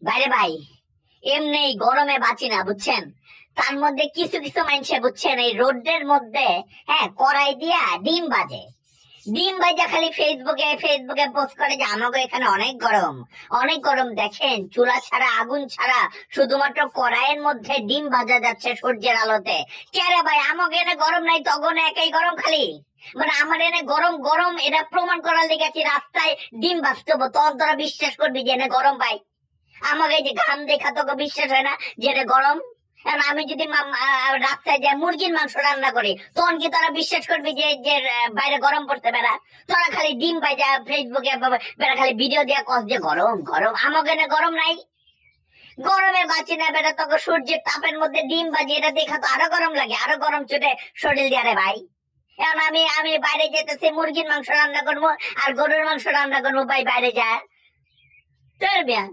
বাইরে ভাই, এমনি গরমে বাঁচি না বুঝছেন। তার মধ্যে কিছু কিছু মানুষে বুঝছেন এই রোদের মধ্যে, হ্যাঁ, কড়াই দিয়া ডিম ভাজে। ডিম ভাজা খালি ফেসবুকে ফেসবুকে পোস্ট করে যে আমাকে এখানে অনেক গরম, অনেক গরম। দেখেন চুলা ছাড়া, আগুন ছাড়া, শুধুমাত্র কড়াইয়ের মধ্যে ডিম ভাজা যাচ্ছে সূর্যের আলোতে। কে রে ভাই, আমাকে এনে গরম নাই, তখন একই গরম খালি। মানে আমার এনে গরম গরম এটা প্রমাণ করার লেগে কি রাস্তায় ডিম ভাজতে হবো? তখন তোরা বিশ্বাস করবি যে এনে গরম ভাই? আমাকে এই যে ঘাম দেখা তোকে বিশ্বাস হয় না যে এটা গরম? এখন আমি যদি রাস্তায় যে মুরগির মাংস রান্না করি, তখন কি তোরা বিশ্বাস করবি যে যে বাইরে গরম পড়তে বেড়া? তোরা খালি ডিম পাই যা ফেসবুকে বেড়া খালি ভিডিও দিয়া কস যে গরম গরম। আমাকে না গরম নাই, গরমে বাঁচি না বেটা। তোকে সূর্যের তাপের মধ্যে ডিম বাজি, এটা দেখা তো আরো গরম লাগে, আরো গরম ছুটে শরীর দিয়ে রে ভাই। এখন আমি বাইরে যেতেছি, মুরগির মাংস রান্না করবো আর গরুর মাংস রান্না করবো ভাই বাইরে যায় তোর বিয়া।